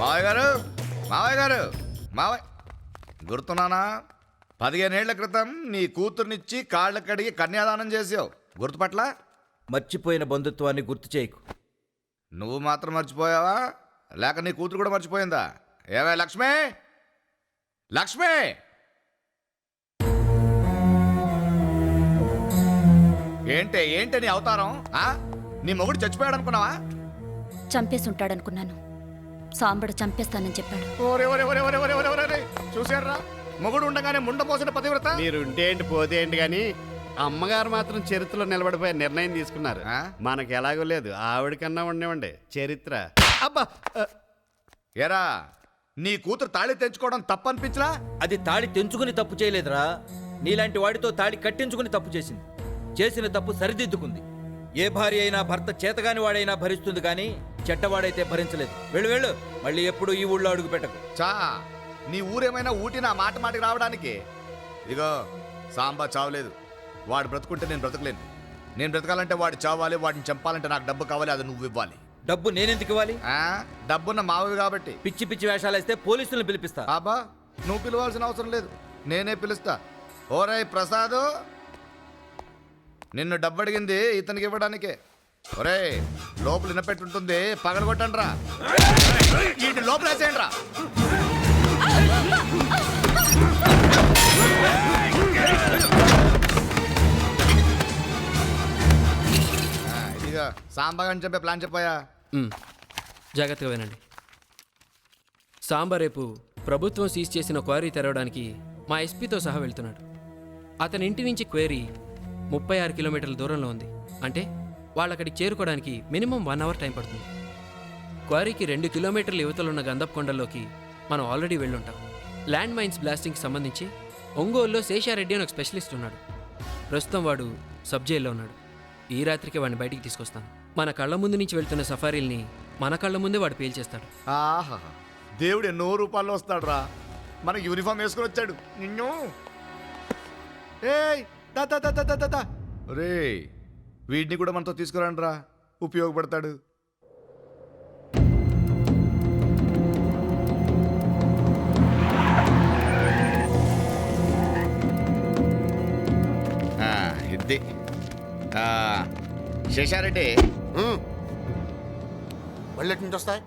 మావయ్య గారు, మావయ్య గారు, మావయ్య గుర్తున్నానా? 15 ఏళ్ల క్రితం నీ కూతుర్నిచ్చి కాళ్ళ కడిగి కన్యాదానం చేసావు, గుర్తుపట్ల? మర్చిపోయిన బంధుత్వాన్ని గుర్తు చేయకు. నువ్వు మాత్రం మర్చిపోయావా, లేక నీ కూతురు కూడా మర్చిపోయిందా? ఏవే లక్ష్మి, లక్ష్మి! ఏంటే నీ అవతారం? నీ మొగుడు చచ్చిపోయాడు అనుకున్నావా? చంపేసి ఉంటాడనుకున్నాను. సాంబడు చంపేస్తానని చెప్పాడు. చూసారా, మొగుడు ఉండగానే ముండ మోసిన పతివ్రత. మీరు ఉంటే ఏంటి పోతే ఏంటి కానీ అమ్మగారు మాత్రం చరిత్రలో నిలబడిపోయే నిర్ణయం తీసుకున్నారు. మనకి ఎలాగో లేదు, ఆవిడకన్నా ఉండేవండి చరిత్ర. అబ్బా, ఎరా నీ కూతురు తాళి తెంచుకోవడం తప్పనిపించరా? అది తాళి తెంచుకుని తప్పు చేయలేదురా, నీలాంటి వాడితో తాళి కట్టించుకుని తప్పు చేసింది. చేసిన తప్పు సరిదిద్దుకుంది. ఏ భార్య అయినా భర్త చేతగాని వాడైనా భరిస్తుంది, కానీ చెట్టవాడైతే భరించలేదు. వెళ్ళు వెళ్ళు, మళ్ళీ ఎప్పుడు ఈ ఊళ్ళో అడుగు పెట్టకు. చా, నీ ఊరేమైనా ఊటి నా మాటికి రావడానికి? ఇగో సాంబా చావలేదు, వాడు బ్రతుకుంటే నేను బ్రతకలేను. నేను బ్రతకాలంటే వాడు చావాలి, వాడిని చంపాలంటే నాకు డబ్బు కావాలి, అది నువ్వు ఇవ్వాలి. డబ్బు నేనెందుకు ఇవ్వాలి? డబ్బున్న మావి కాబట్టి. పిచ్చి పిచ్చి వేషాలు వేస్తే పోలీసులను పిలిపిస్తా. అబ్బా, నువ్వు పిలవాల్సిన అవసరం లేదు, నేనే పిలుస్తా. ఓరై ప్రసాద్, నిన్ను డబ్బు అడిగింది ఇతనికి ఇవ్వడానికే. ఒరే, లోపల వినపెట్టుంటుంది, పగలగొట్టండి రా, ఇంటి లోపల వేసేయండి రా. ఇదిగా సాంబాగాని చెప్పే ప్లాన్ చెప్పాయా? జాగ్రత్తగా వినండి. సాంబా రేపు ప్రభుత్వం సీజ్ చేసిన క్వారీ తెరవడానికి మా ఎస్పీతో సహా వెళ్తున్నాడు. అతని ఇంటి నుంచి క్వేరీ 36 కిలోమీటర్ల దూరంలో ఉంది. అంటే వాళ్ళు అక్కడికి చేరుకోవడానికి మినిమం 1 అవర్ టైం పడుతుంది. క్వారీకి 2 కిలోమీటర్ల యువతలున్న గంధప్ కొండల్లోకి మనం ఆల్రెడీ వెళ్ళుంటాం. ల్యాండ్ మైన్స్ బ్లాస్టింగ్కి సంబంధించి ఒంగోలులో శేషారెడ్డి అని ఒక స్పెషలిస్ట్ ఉన్నాడు. ప్రస్తుతం వాడు సబ్ జైల్లో ఉన్నాడు. ఈ రాత్రికి వాడిని బయటికి తీసుకొస్తాను. మన కళ్ళ ముందు నుంచి వెళ్తున్న సఫారీల్ని మన కళ్ళ ముందే వాడు పేల్చేస్తాడు. ఆహా, దేవుడు ఎన్నో రూపాల్లో వస్తాడు రా. మనకి యూనిఫామ్ వేసుకుని వచ్చాడు నిన్ను. ఏయ్ రే, వీడిని కూడా మనతో తీసుకురండి రా, ఉపయోగపడతాడు. ఇది శేషారెడ్డి, మళ్ళీ ఎటు నుంచి వస్తాయి?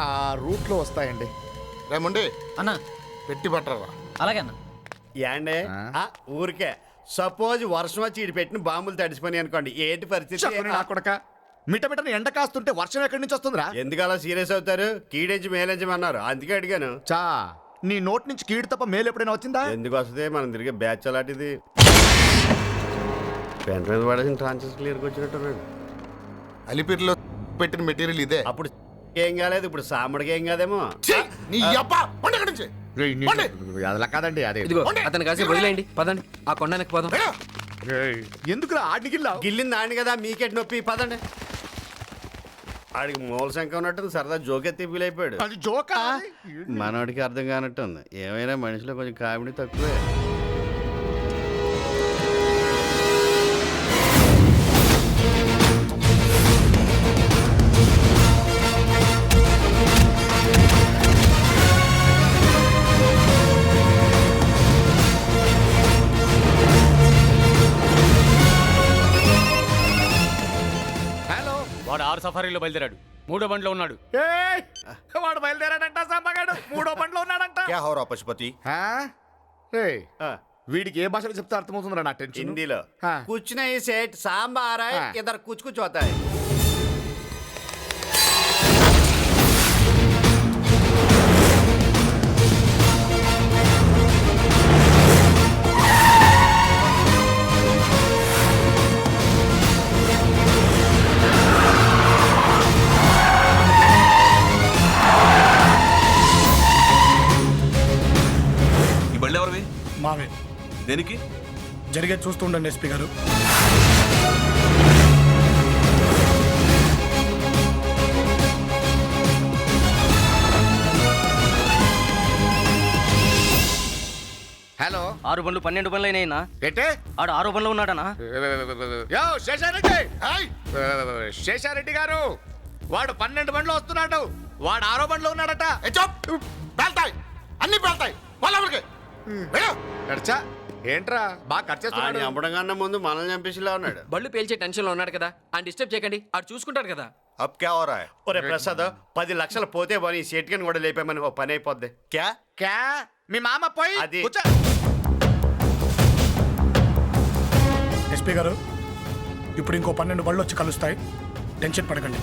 ఆ రూట్లో వస్తాయండి. రేమండి అన్న పెట్టి పట్టరా. అలాగే అన్న. ఏండే ఊరికే సపోజ్ వర్షం వచ్చి ఇటు పెట్టిన బాంబులు తడిసిపోయి అనుకోండి, ఏంటి పరిస్థితి? నా కొడక, మిటమిటని ఎండ కాస్తుంటే వర్షం ఎక్కడి నుంచి వస్తుందిరా? ఎందుకు అలా సీరియస్ అవుతారు? కీడించి మేలించమన్నారు, అందుకే అడిగాను. చా, నీ నోటి నుంచి కీడు తప్ప మేలు ఎప్పుడైనా వచ్చిందా? ఎందుకు వస్తుంది, మనం తిరిగే బ్యాచ్ అలాంటిది. పెన్ డ్రైవ్ పడేసిన ట్రాన్సెస్ క్లియర్కి వచ్చినట్టు. అలిపిరిలో పెట్టిన మెటీరియల్ ఇదే. అప్పుడు ఏం కాలేదు, ఇప్పుడు సాంబడికి ఏం కాదేమో. నీ అబ్బా పండు ఎక్కడి నుంచి? అలా కాదండి, అదే ఇదిగో అతను కాసేపు వదిలేయండి, పదండి ఆ కొండనికి పోదాం. ఎందుకురా ఆడిగిల్లా? గిల్లింది ఆడిని కదా, మీకెట్ నొప్పి, పదండి. ఆడికి మూల శంక ఉన్నట్టు సరదా జోకెత్తి ఫీల్ అయిపోయాడు. అది జోకా? మనోడికి అర్థం కానట్టుంది. ఏమైనా మనిషిలో కొంచెం కామెడీ తక్కువే. వాడు 6 సఫారీలో బయలుదేరాడు, 3వ బండిలో ఉన్నాడు. వాడు బయలుదేరాడంట, సాంబగాడు 3వ బండిలో ఉన్నాడంట. క్యా హో రా పశుపతి? వీడికి ఏ భాషలో చెప్తే అర్థమవుతుందిరా? నా టెన్షన్. హిందీలో కూర్చునే సేట్ సాంబారా ఇద్దరు కూర్చుకోతాయి. మావే దేనికి జరిగేది చూస్తుండండి ఎస్పీ గారు. హలో, 6 బండ్లు 12 బండ్లు అయినా ఏంటే? ఆడు 6వ బండ్లో ఉన్నాడనా? శేషారెడ్డి, శేషారెడ్డి గారు, వాడు 12 బండ్లు వస్తున్నాడు. వాడు 6వ బండ్లో ఉన్నాడట. ఏ చాప్ పేల్తాయి, అన్ని పేల్తాయి. వాళ్ళకి నడిచా ఏంట్రా బాగా కట్ ఆయన చేస్తున్నాడు. చంపడం కన్నా ముందు మనల్ని చంపేసిలా ఉన్నాడు. బళ్ళు పేల్చే టెన్షన్లో ఉన్నాడు కదా, ఆయన డిస్టర్బ్ చేయకండి, ఆడు చూసుకుంటాడు కదా. అబ్ క్యా హో రహా హై? ఒరే ప్రసాద్, 10 లక్షలు పోతే పోనీ సేట్కని కూడా లేపామని ఓ పని అయిపోద్ది. క్యా క్యా మీ మామ పోయి అది. కూర్చో. ఎస్పీ గారు ఇప్పుడు ఇంకో 12 బళ్ళు వచ్చి కలుస్తాయి, టెన్షన్ పడకండి.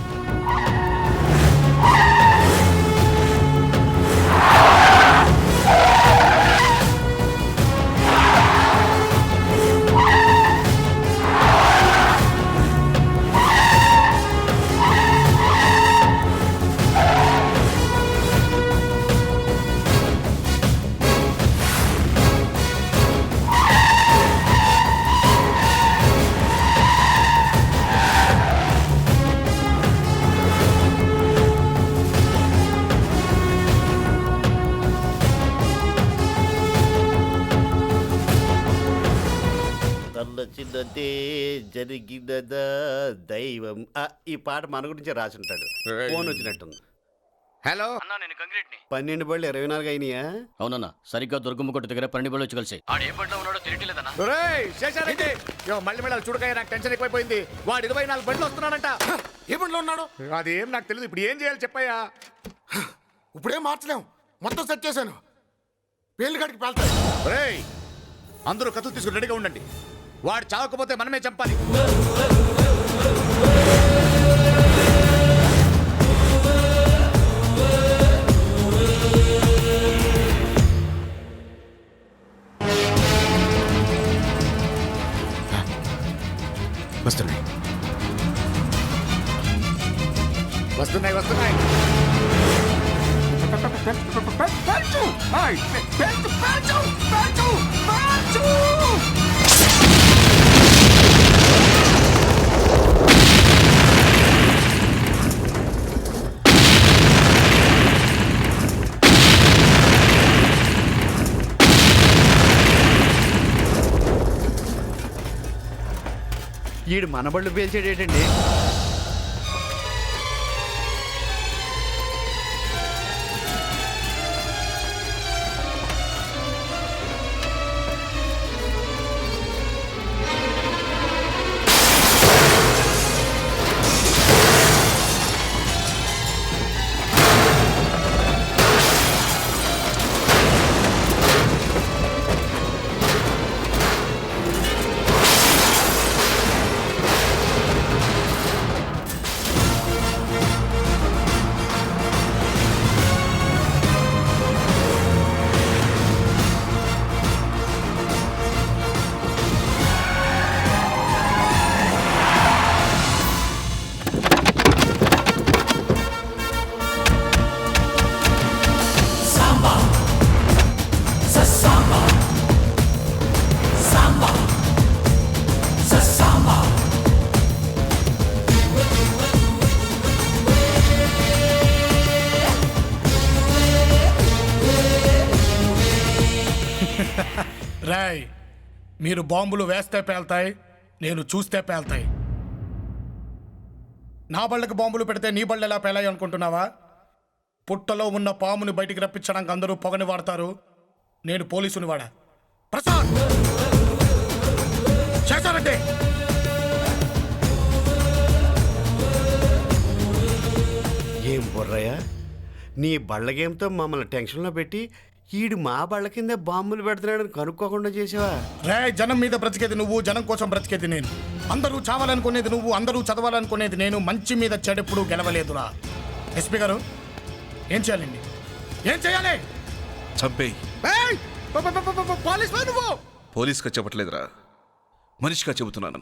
చిన్నదే జరిగినదా దైవం. ఈ పాట మన గురించి రాసి ఉంటాడు. ఫోన్ వచ్చినట్టుంది. హలో అన్నా నేను కంక్రీట్ని. 12 బళ్ళు 24 అయినాయా? అవునన్నా, సరిగ్గా దుర్గమ్మ కొట్టు దగ్గర 12 బళ్ళు వచ్చి కలిసి ఆడు ఏ బండిలో ఉన్నాడో తెలియట్లేదన్నా. ఒరేయ్, శేషారెడ్డి మళ్ళీ మళ్ళీ చూడకాయ నాకు టెన్షన్ ఎక్కువైపోయింది. వాడు 24 బండ్లు వస్తున్నాడంట. ఏ బండిలో ఉన్నాడు? అదేం నాకు తెలియదు. ఇప్పుడు ఏం చేయాలి చెప్పయ్యా. ఇప్పుడేం మార్చలేం, మొత్తం సెట్ చేశాను. పేర్లు కాడికి పేల్తాయి. ఒరేయ్, అందరూ కత్తులు తీసుకుని రెడీగా ఉండండి. వాడు చావకపోతే మనమే చంపాలి. వస్తున్నాయి వస్తున్నాయి వస్తున్నాయి. ఈడు మన బళ్ళు పేల్చాడేటండి? రాయ్, మీరు బాంబులు వేస్తే పేల్తాయి, నేను చూస్తే పేల్తాయి. నా బళ్ళకి బాంబులు పెడితే నీ బళ్ళు ఎలా పేలాయి అనుకుంటున్నావా? పుట్టలో ఉన్న పాముని బయటికి రప్పించడానికి అందరూ పొగని వాడతారు, నేను పోలీసుని వాడా. ప్రసాద్, చేశారంటే ఏం బుర్రయ్యా, నీ బళ్ళ గేమ్తో మమ్మల్ని టెన్షన్లో పెట్టి ఈడు మా బళ్ళ కింద బాంబులు పెడుతున్నాడని కనుక్కోకుండా చేసావా? రాయ్, జనం మీద బ్రతికేది నువ్వు, జనం కోసం బ్రతికేది నేను. అందరూ చావాలనుకునేది నువ్వు, అందరూ చదవాలనుకునేది నేను. మంచి మీద చెడెప్పుడు గెలవలేదురా. ఎస్పీ గారు ఏం చేయాలండి? ఏం చేయాలి? చంపేయి. పోలీస్ నువ్వు పోలీస్గా చెప్పట్లేదురా, మనిషిగా చెబుతున్నాను.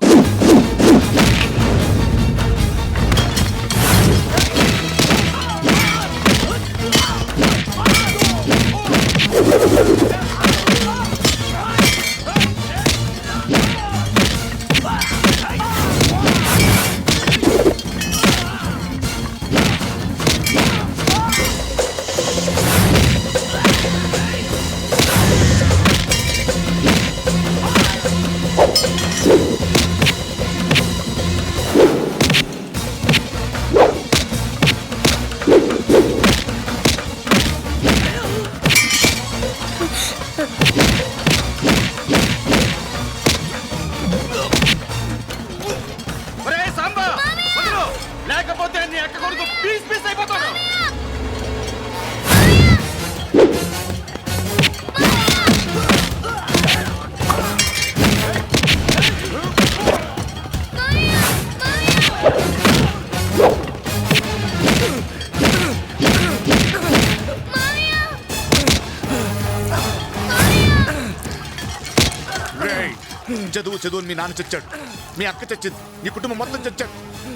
చదువు చదువు అని మీ నాన్న చచ్చాడు, మీ అక్క చచ్చింది, నీ కుటుంబం మొత్తం చచ్చాడు.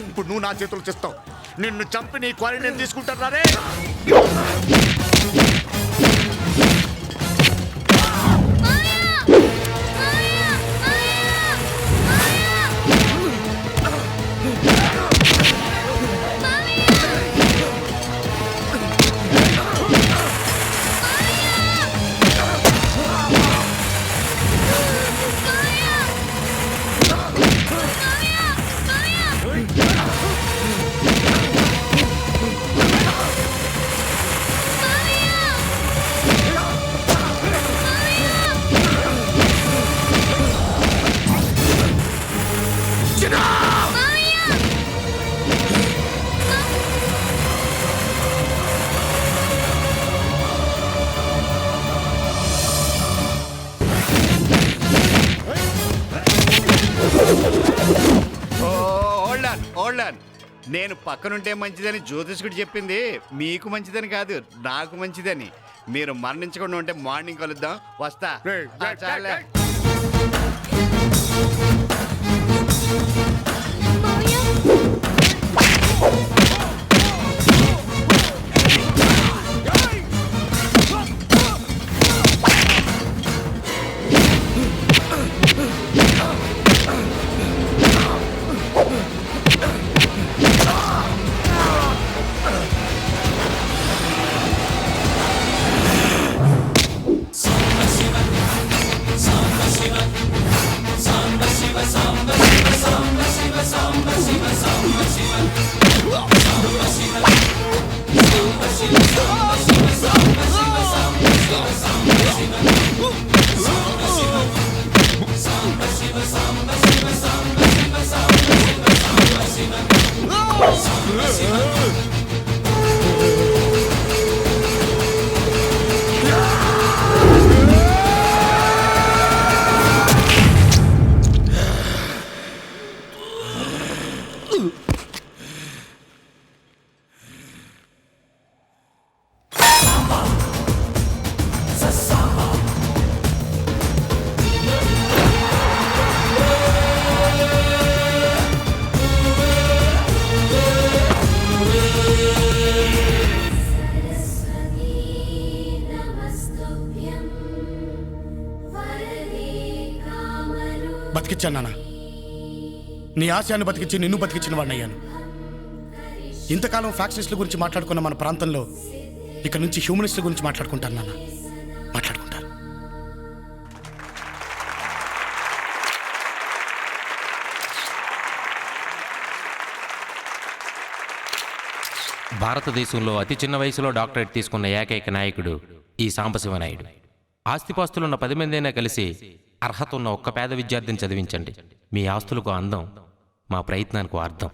ఇప్పుడు నువ్వు నా చేతులు చేస్తావు. నిన్ను చంపి నీ క్వారంటైన్ తీసుకుంటాను రే. ఓల్డన్ నేను పక్కనుంటే మంచిదని జ్యోతిష్కుడు చెప్పింది మీకు మంచిదని కాదు, నాకు మంచిదని. మీరు మరణించకుండా ఉంటే మార్నింగ్ కలుద్దాం. వస్తా. చాలే. బతికిచ్చాను నాన్న. నీ ఆశయాన్ని బతికించి నిన్ను బతికించిన వాడిని అయ్యాను. ఇంతకాలం ఫ్యాక్షనిస్టుల గురించి మాట్లాడుకున్న మన ప్రాంతంలో ఇక నుంచి హ్యూమనిస్టుల గురించి మాట్లాడుకుంటాను నాన్న. మాట్లాడుకుంటారు. భారతదేశంలో అతి చిన్న వయసులో డాక్టరేట్ తీసుకున్న ఏకైక నాయకుడు ఈ సాంబశివనాయుడు. ఆస్తిపాస్తులున్న 10 మందైనా కలిసి అర్హత ఉన్న ఒక్క పేద విద్యార్థిని చదివించండి. మీ ఆస్తులకు అందం, మా ప్రయత్నానికి అర్థం.